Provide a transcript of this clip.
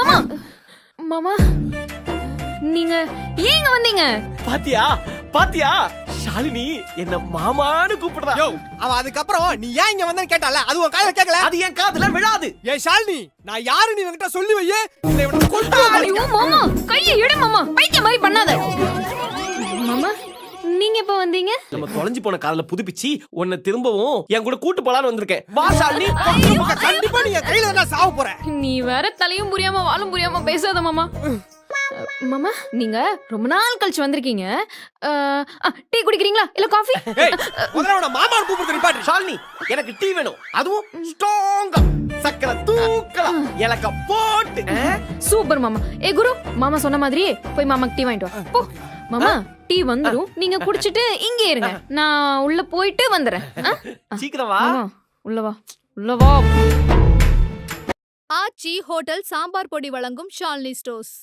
மாமா மாமா நீங்க ஏங்க வந்தீங்க? பாத்தியா ஷாலினி என்ன மாமான்னு கூப்பிடுறா. அவ அதுக்கப்புறம் நீ ஏன் இங்க வந்தன்னு கேட்டால அது உன் காதுல கேக்கல. அது என் காதுல விழாது. ஏய் ஷாலினி நான் யாரு நீ என்கிட்ட சொல்லி வையே. இவனை கொண்டு ஐயோ மாமா கையை எடு மாமா. பைத்திய மாதிரி பண்ணாத. மாமா நீங்க எப்ப வந்தீங்க? நம்ம தொலைஞ்சு போன காதல புதுப்பிச்சு உன்னை திரும்பவும் என் கூட கூட்டு போலான்னு வந்திருக்கேன். வா ஷாலினி. கண்டிப்பா நீ என் கையில நான் சாவ போறேன். நீ வேற தலையும் புரியாம வாலும் புரியாம பேசாத மாமா. மாமா நீங்க ரொம்ப நாள் கழிச்சு வந்திருக்கீங்க. டீ குடிக்கிறீங்களா இல்ல காஃபி? ஏய் முதல்ல மாமா கூப்பிடுறது நிப்பாட்டு. ஷாலினி எனக்கு டீ வேணும். அதுவும் ஸ்ட்ராங்கா சக்கரை தூக்கலாம் ஏலக்கா போட்டு. சூப்பர் மாமா. ஏ குரு மாமா சொன்ன மாதிரியே போய் மாமாக்கு டீ வாங்கிட்டு வா போ. மாமா டீ வந்துரும். நீங்க குடிச்சிட்டு இங்கே இருங்க. நான் உள்ள போயிட்டு வந்துறேன். சீக்கிரம் வா. உள்ள வா உள்ள வா. ஆச்சி ஹோட்டல் சாம்பார் பொடி வழங்கும் ஷாலினி ஸ்டோர்ஸ்.